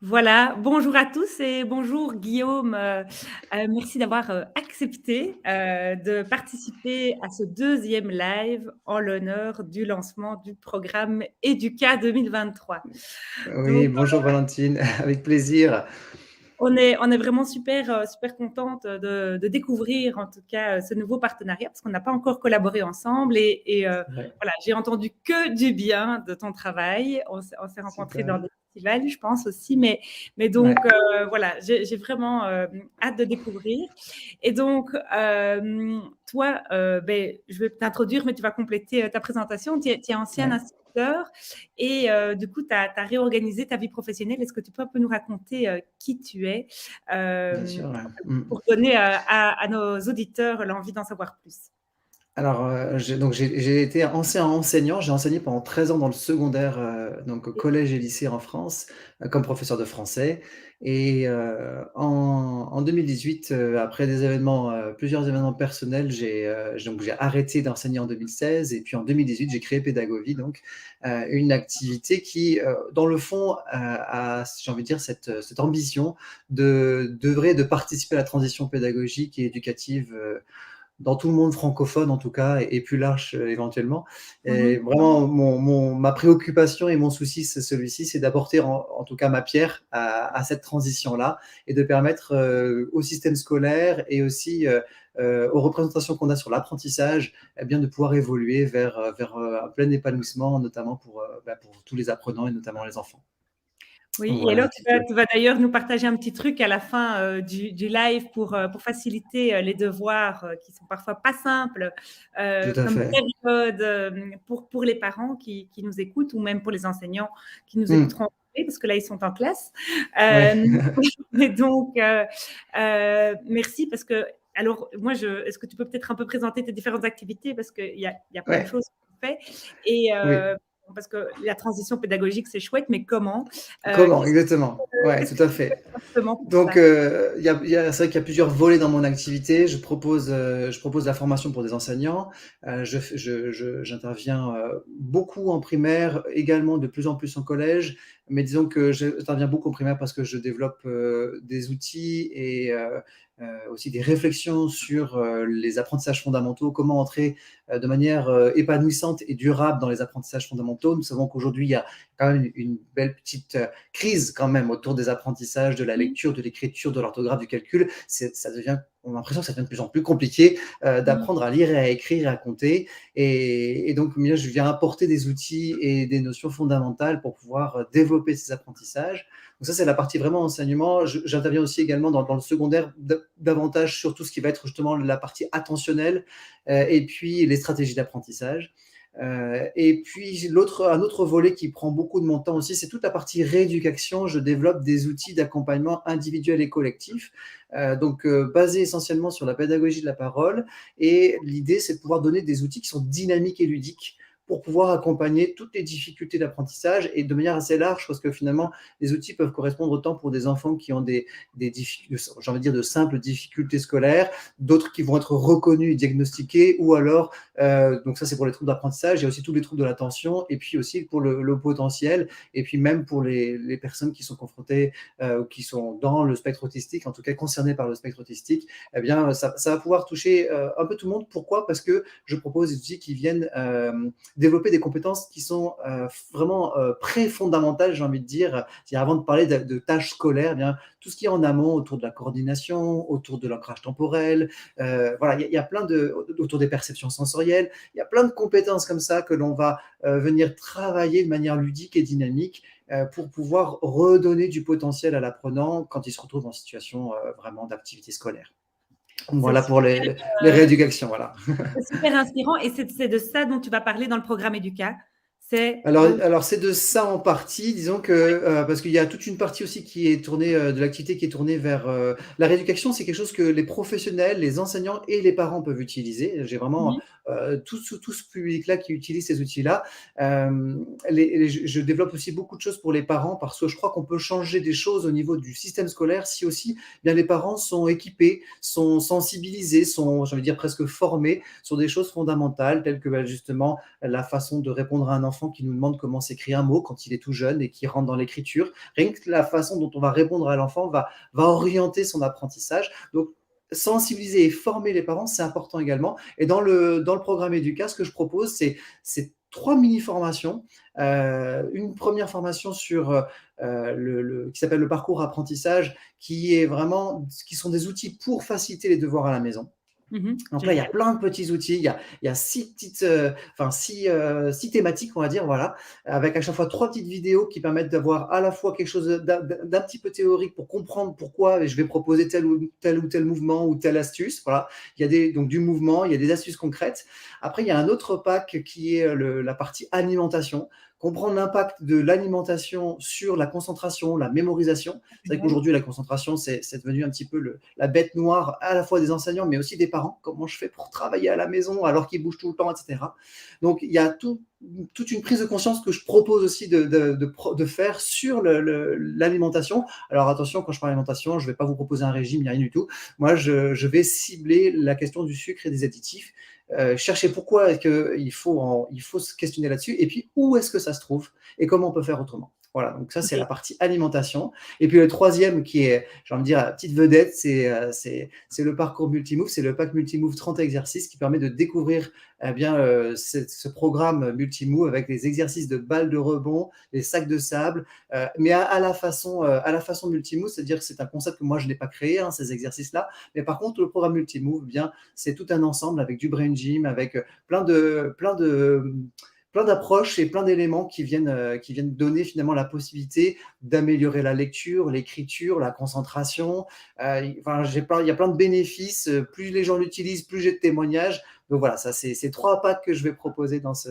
Voilà, bonjour à tous et bonjour Guillaume. Merci d'avoir, accepté, de participer à ce deuxième live en l'honneur du lancement du programme Educa 2023. Oui, Donc, bonjour Valentine, avec plaisir. on est vraiment super contente de découvrir en tout cas, ce nouveau partenariat parce qu'on n'a pas encore collaboré ensemble et Ouais, voilà, j'ai entendu que du bien de ton travail. On s'est rencontrés dans super. des festivals, je pense aussi, mais donc Ouais, voilà, j'ai vraiment, hâte de découvrir et donc toi, beh, je vais t'introduire, mais tu vas compléter, ta présentation. Tu es ancien ouais, instituteur et du coup, tu as réorganisé ta vie professionnelle. Est-ce que tu peux un peu nous raconter qui tu es bien sûr. Ouais. Mm. pour donner à nos auditeurs l'envie d'en savoir plus? Alors, j'ai été ancien enseignant, j'ai enseigné pendant 13 ans dans le secondaire, donc au collège et lycée en France, comme professeur de français et en 2018, après des événements, plusieurs événements personnels, j'ai arrêté d'enseigner en 2016 et puis en 2018, j'ai créé Pédagovie donc, une activité qui, dans le fond, a j'ai envie de dire cette ambition d'œuvrer, de participer à la transition pédagogique et éducative, dans tout le monde francophone en tout cas et plus large éventuellement. Et Mmh. vraiment ma préoccupation et mon souci, c'est celui-ci, c'est d'apporter en tout cas ma pierre à cette transition-là et de permettre au système scolaire et aussi aux représentations qu'on a sur l'apprentissage, eh bien de pouvoir évoluer vers un plein épanouissement, notamment pour tous les apprenants et notamment les enfants. Oui, et Voilà alors un petit peu. tu vas d'ailleurs nous partager un petit truc à la fin, du live pour faciliter, les devoirs, qui sont parfois pas simples, Tout à comme fait. période, pour les parents qui nous écoutent ou même pour les enseignants qui nous Mmh. écouteront après, parce que là, ils sont en classe. Ouais. Hem, et donc merci parce que alors moi est-ce que tu peux peut-être un peu présenter tes différentes activités? Parce qu'il y a plein de Ouais. choses qu'on fait et Oui. parce que la transition pédagogique, c'est chouette, mais comment? Comment? Qu'est-ce Exactement. Ouais, qu'est-ce tout que à tu fais fait. exactement pour Donc, ça? c'est vrai qu'il y a plusieurs volets dans mon activité. Je propose la formation pour des enseignants. J'interviens beaucoup en primaire, également de plus en plus en collège. Mais disons que j'interviens beaucoup en primaire parce que je développe des outils et aussi des réflexions sur les apprentissages fondamentaux, comment entrer de manière épanouissante et durable dans les apprentissages fondamentaux. Nous savons qu'aujourd'hui, il y a quand même une belle petite crise quand même autour des apprentissages, de la Mmh, lecture, de l'écriture, de l'orthographe, du calcul. On a l'impression que ça devient de plus en plus compliqué mmh. d'apprendre à lire et à écrire et à compter. Et donc, moi, je viens apporter des outils et des notions fondamentales pour pouvoir développer ces apprentissages. Donc ça, c'est la partie vraiment enseignement. J'interviens aussi également dans le secondaire davantage sur tout ce qui va être justement la partie attentionnelle et puis les stratégies d'apprentissage. Et puis un autre volet qui prend beaucoup de mon temps aussi, c'est toute la partie rééducation. Je développe des outils d'accompagnement individuel et collectif, basés essentiellement sur la pédagogie de la parole. Et l'idée, c'est de pouvoir donner des outils qui sont dynamiques et ludiques pour pouvoir accompagner toutes les difficultés d'apprentissage et de manière assez large, parce que finalement, les outils peuvent correspondre autant pour des enfants qui ont des difficultés, j'ai envie de dire de simples difficultés scolaires, d'autres qui vont être reconnus et diagnostiqués, ou alors donc ça, c'est pour les troubles d'apprentissage. Il y a aussi tous les troubles de l'attention et puis aussi pour le potentiel et puis même pour les personnes qui sont confrontées ou qui sont dans le spectre autistique, en tout cas concernées par le spectre autistique. Eh bien, ça va pouvoir toucher un peu tout le monde. Pourquoi? Parce que je propose des outils qui viennent développer des compétences qui sont vraiment pré-fondamentales, j'ai envie de dire. C'est-à-dire avant de parler de tâches scolaires, eh bien, tout ce qui est en amont autour de la coordination, autour de l'ancrage temporel, voilà, il y a plein autour des perceptions sensorielles, il y a plein de compétences comme ça que l'on va venir travailler de manière ludique et dynamique pour pouvoir redonner du potentiel à l'apprenant quand il se retrouve en situation vraiment d'activité scolaire. C'est Voilà pour super, les rééducations, voilà. c'est super inspirant et c'est de ça dont tu vas parler dans le programme Educa. C'est Alors, donc alors c'est de ça en partie, disons que parce qu'il y a toute une partie aussi qui est tournée de l'activité qui est tournée vers la rééducation, c'est quelque chose que les professionnels, les enseignants et les parents peuvent utiliser. J'ai vraiment mmh tout ce public-là qui utilise ces outils-là. Je développe aussi beaucoup de choses pour les parents parce que je crois qu'on peut changer des choses au niveau du système scolaire si aussi bien les parents sont équipés, sont sensibilisés, j'ai envie de dire presque formés sur des choses fondamentales telles que justement la façon de répondre à un enfant enfant qui nous demande comment s'écrit un mot quand il est tout jeune et qui rentre dans l'écriture. Rien que la façon dont on va répondre à l'enfant va orienter son apprentissage. Donc, sensibiliser et former les parents, c'est important également. Et dans le programme Educa, ce que je propose, c'est 3 mini-formations. Une première formation sur qui s'appelle le parcours apprentissage, qui sont des outils pour faciliter les devoirs à la maison. Donc là, il y a Génial. plein de petits outils. Il y a 6 thématiques, on va dire, voilà, avec à chaque fois 3 petites vidéos qui permettent d'avoir à la fois quelque chose d'un petit peu théorique pour comprendre pourquoi je vais proposer tel mouvement ou telle astuce. Voilà. Il y a donc du mouvement, il y a des astuces concrètes. Après, il y a un autre pack qui est la partie alimentation. Comprendre l'impact de l'alimentation sur la concentration, la mémorisation. C'est vrai Génial. qu'aujourd'hui, la concentration, c'est devenu un petit peu la bête noire à la fois des enseignants, mais aussi des parents. Comment je fais pour travailler à la maison alors qu'ils bougent tout le temps, etc. Donc, il y a toute une prise de conscience que je propose aussi de faire sur l'alimentation. Alors attention, quand je parle d'alimentation, je ne vais pas vous proposer un régime, il n'y a rien du tout. Moi, je vais cibler la question du sucre et des additifs. Chercher pourquoi il faut se questionner là-dessus, et puis où est-ce que ça se trouve et comment on peut faire autrement. Voilà, donc ça, c'est la OK. partie alimentation. Et puis le troisième qui est, j'ai envie de dire, la petite vedette, c'est le parcours Multimove, c'est le pack Multimove 30 exercices qui permet de découvrir ce programme Multimove avec des exercices de balles de rebond, des sacs de sable, mais à la façon Multimove, c'est-à-dire que c'est un concept que moi je n'ai pas créé, hein, ces exercices-là, mais par contre le programme Multimove, c'est tout un ensemble avec du brain gym, avec plein d'approches et plein d'éléments qui viennent donner finalement la possibilité d'améliorer la lecture, l'écriture, la concentration. Il y a plein de bénéfices. Plus les gens l'utilisent, plus j'ai de témoignages. Donc voilà, ça c'est 3 packs que je vais proposer dans ce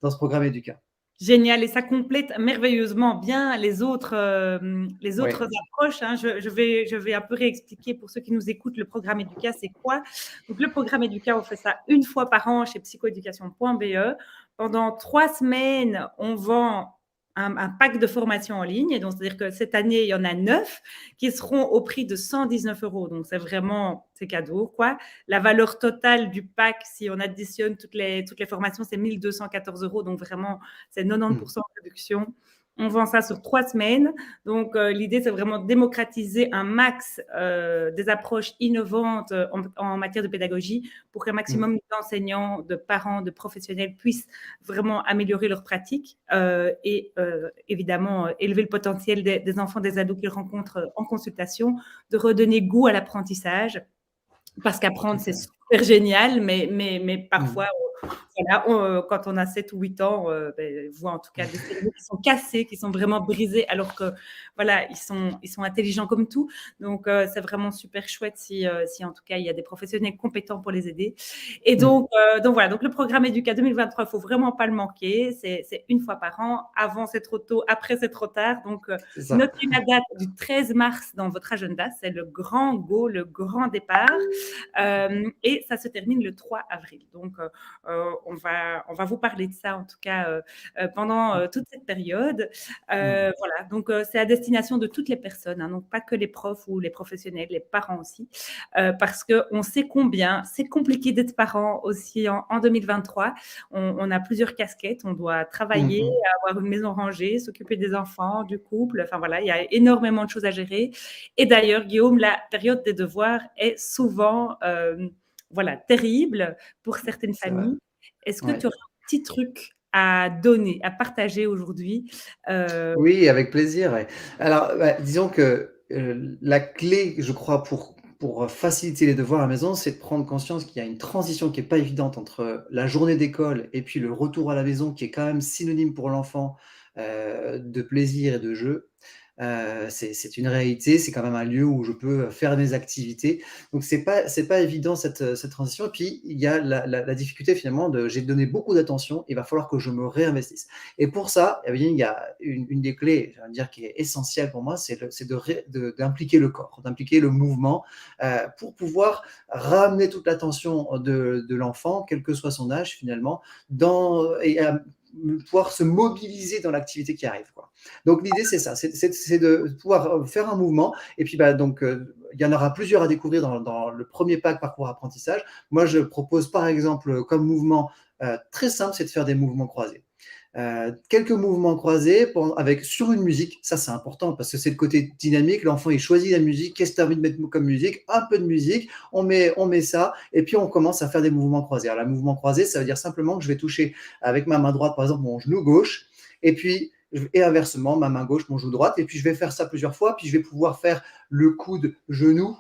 programme Educa. Génial, et ça complète merveilleusement bien les Oui, autres approches, hein. Je vais un peu réexpliquer pour ceux qui nous écoutent le programme Educa, c'est quoi? Donc le programme Educa, on fait ça une fois par an chez psychoéducation.be. Pendant 3 semaines, on vend un pack de formation en ligne. Donc, c'est-à-dire que cette année, il y en a 9 qui seront au prix de 119 €. Donc, c'est cadeau, quoi. La valeur totale du pack, si on additionne toutes les formations, c'est 1 214 €. Donc, vraiment, c'est 90% de réduction. On vend ça sur 3 semaines. Donc, l'idée, c'est vraiment de démocratiser un max des approches innovantes en matière de pédagogie pour qu'un maximum d'enseignants, de parents, de professionnels puissent vraiment améliorer leur pratique et évidemment élever le potentiel des enfants, des ados qu'ils rencontrent en consultation, de redonner goût à l'apprentissage. Parce qu'apprendre, tout c'est à fait. super génial, mais parfois, Mm. voilà, quand on a 7 ou 8 ans, voit en tout cas des cerveaux qui sont cassés, qui sont vraiment brisés, alors que voilà, ils sont intelligents comme tout. Donc, c'est vraiment super chouette si en tout cas il y a des professionnels compétents pour les aider. Et Mm. donc voilà, donc le programme Educa 2023, il faut vraiment pas le manquer. C'est une fois par an. Avant, c'est trop tôt, après, c'est trop tard. Donc, C'est ça. notez la date du 13 mars dans votre agenda. C'est le grand go, le grand départ. Et ça se termine le 3 avril. Donc, on va vous parler de ça, en tout cas, pendant toute cette période. Mm. Voilà, donc c'est à destination de toutes les personnes, hein, donc pas que les profs ou les professionnels, les parents aussi, parce qu'on sait combien c'est compliqué d'être parent aussi en 2023. On a plusieurs casquettes, on doit Mm. travailler, Mm. avoir une maison rangée, s'occuper des enfants, du couple, enfin voilà, il y a énormément de choses à gérer. Et d'ailleurs, Guillaume, la période des devoirs est souvent voilà, terrible pour certaines C'est vrai. familles. Est-ce que Ouais. tu aurais un petit truc à donner, à partager aujourd'hui? Oui, avec plaisir, ouais. Alors, disons que, la clé, je crois, pour faciliter les devoirs à la maison, c'est de prendre conscience qu'il y a une transition qui est pas évidente entre la journée d'école et puis le retour à la maison qui est quand même synonyme pour l'enfant, de plaisir et de jeu. C'est une réalité, c'est quand même un lieu où je peux faire mes activités. Donc c'est pas évident cette transition, et puis il y a la difficulté finalement j'ai donné beaucoup d'attention, il va falloir que je me réinvestisse. Et pour ça, eh bien, il y a une des clés, je vais dire, qui est essentielle pour moi, c'est d'impliquer le corps, d'impliquer le mouvement, pour pouvoir ramener toute l'attention de l'enfant, quel que soit son âge finalement, et pouvoir se mobiliser dans l'activité qui arrive, quoi. Donc l'idée, c'est ça, c'est de pouvoir faire un mouvement. Et puis, donc, il y en aura plusieurs à découvrir dans le premier pack parcours apprentissage. Moi, je propose par exemple comme mouvement très simple, c'est de faire des mouvements croisés. quelques mouvements croisés sur une musique. Ça, c'est important parce que c'est le côté dynamique. L'enfant, il choisit la musique. Qu'est-ce que tu as envie de mettre comme musique? Un peu de musique. On met ça et puis on commence à faire des mouvements croisés. Alors, le mouvement croisé, ça veut dire simplement que je vais toucher avec ma main droite, par exemple, mon genou gauche et puis et inversement, ma main gauche, mon genou droite. Et puis, je vais faire ça plusieurs fois. Puis, je vais pouvoir faire le coude genou,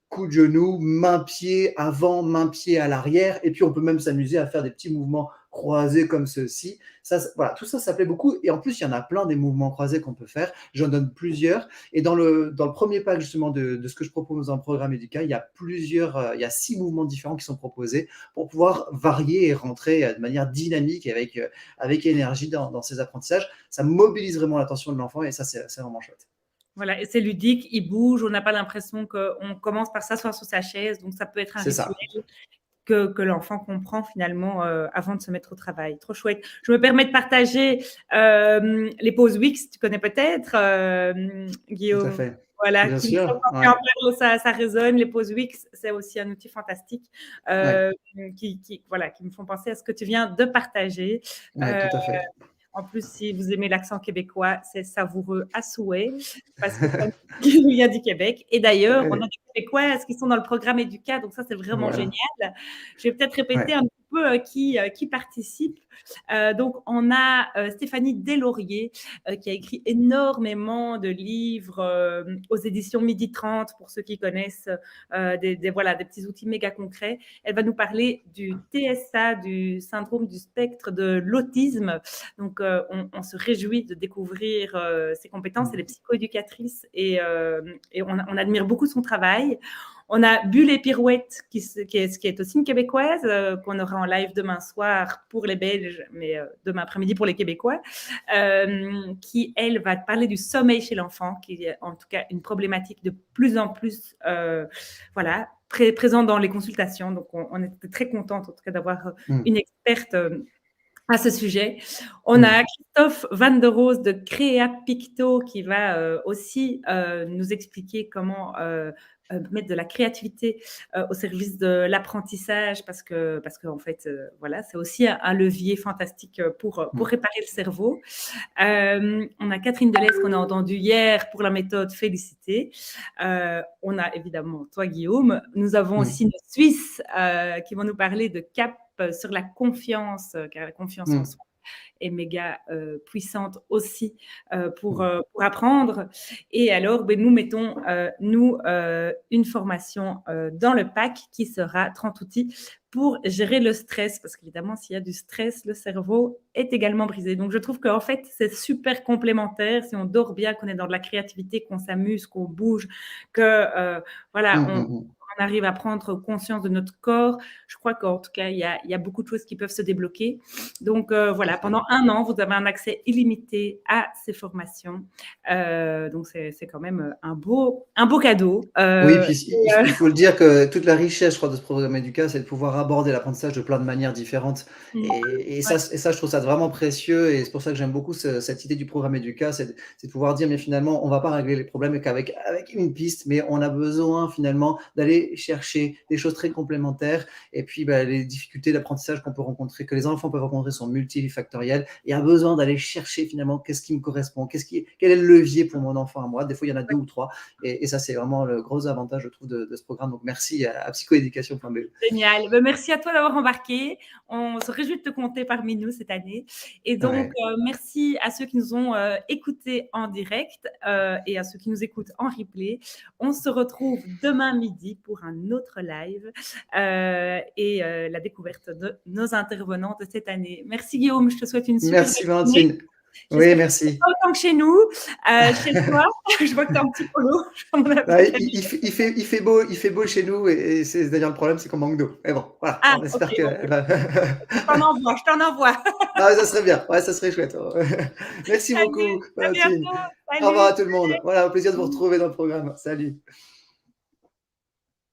coup de genou, main-pied avant, main-pied à l'arrière. Et puis, on peut même s'amuser à faire des petits mouvements croisés comme ceci. Voilà, tout ça, ça plaît beaucoup. Et en plus, il y en a plein des mouvements croisés qu'on peut faire. J'en donne plusieurs. Et dans le premier pack, justement, de ce que je propose dans le programme Educa, il y a il y a 6 mouvements différents qui sont proposés pour pouvoir varier et rentrer de manière dynamique et avec énergie dans ces apprentissages. Ça mobilise vraiment l'attention de l'enfant et ça, c'est vraiment chouette. Voilà, et c'est ludique, il bouge, on n'a pas l'impression qu'on commence par s'asseoir sur sa chaise, donc ça peut être un rituel que l'enfant comprend finalement avant de se mettre au travail. Trop chouette. Je me permets de partager les pauses Wix, tu connais peut-être, Guillaume. Tout à fait. Voilà, Bien qui sûr. ouais. En parle, ça résonne. Les pauses Wix, c'est aussi un outil fantastique qui me font penser à ce que tu viens de partager. Ouais, tout à fait. En plus, si vous aimez l'accent québécois, c'est savoureux à souhait, parce que il y a du Québec. Et d'ailleurs, on a des Québécois qui sont dans le programme Educa, donc ça, c'est vraiment génial. Je vais peut-être répéter un petit peu qui participe. Donc, on a Stéphanie Deslauriers qui a écrit énormément de livres aux éditions Midi 30, pour ceux qui connaissent des petits outils méga concrets. Elle va nous parler du TSA, du syndrome du spectre de l'autisme. Donc, on se réjouit de découvrir ses compétences. Elle est psychoéducatrice et on admire beaucoup son travail. On a Bulle et Pirouette, qui est aussi une Québécoise, qu'on aura en live demain soir pour les Belges, mais demain après-midi pour les Québécois, qui, elle, va parler du sommeil chez l'enfant, qui est en tout cas une problématique de plus en plus très présente dans les consultations. Donc, on était très contente, en tout cas, d'avoir une experte à ce sujet. On a Christophe Van der Roos de Créa Picto qui va aussi nous expliquer comment mettre de la créativité au service de l'apprentissage parce que en fait, c'est aussi un levier fantastique pour réparer le cerveau. On a Catherine Delès qu'on a entendue hier pour la méthode Félicité. On a évidemment toi, Guillaume. Nous avons aussi nos Suisses qui vont nous parler de CAP sur la confiance, car la confiance en soi est méga puissante aussi pour apprendre. Et alors, nous mettons, une formation dans le pack qui sera 30 outils pour gérer le stress, parce qu'évidemment, s'il y a du stress, le cerveau est également brisé. Donc, je trouve qu'en fait, c'est super complémentaire. Si on dort bien, qu'on est dans de la créativité, qu'on s'amuse, qu'on bouge, que on arrive à prendre conscience de notre corps. Je crois qu'en tout cas, il y a beaucoup de choses qui peuvent se débloquer. Donc, pendant 1 an, vous avez un accès illimité à ces formations. Donc, c'est quand même un beau cadeau. Oui, puis il faut le dire que toute la richesse, je crois, de ce programme Educa, c'est de pouvoir aborder l'apprentissage de plein de manières différentes. Et ça, je trouve ça vraiment précieux. Et c'est pour ça que j'aime beaucoup cette idée du programme Educa, c'est de pouvoir dire, mais finalement, on ne va pas régler les problèmes avec une piste, mais on a besoin finalement d'aller chercher des choses très complémentaires. Et puis, les difficultés d'apprentissage qu'on peut rencontrer, que les enfants peuvent rencontrer, sont multifactorielles. Il y a besoin d'aller chercher finalement qu'est-ce qui me correspond, quel est le levier pour mon enfant à moi. Des fois, il y en a 2 ou 3. Et ça, c'est vraiment le gros avantage, je trouve, de ce programme. Donc, merci à psychoéducation.be. Génial. Merci à toi d'avoir embarqué. On se réjouit de te compter parmi nous cette année. Et donc, merci à ceux qui nous ont écoutés en direct et à ceux qui nous écoutent en replay. On se retrouve demain midi pour un autre live et la découverte de nos intervenants de cette année. Merci Guillaume, je te souhaite une super Merci Valentine. Oui, merci. Pas autant que chez nous, chez toi, je vois que tu as un petit polo. Il fait beau chez nous et c'est d'ailleurs le problème, c'est qu'on manque d'eau. Mais bon, voilà, on espère que. Je t'en envoie. Ah, ça serait bien, ça serait chouette. Merci beaucoup, Valentine. Au revoir à tout le monde. Voilà, au plaisir de vous retrouver dans le programme. Salut.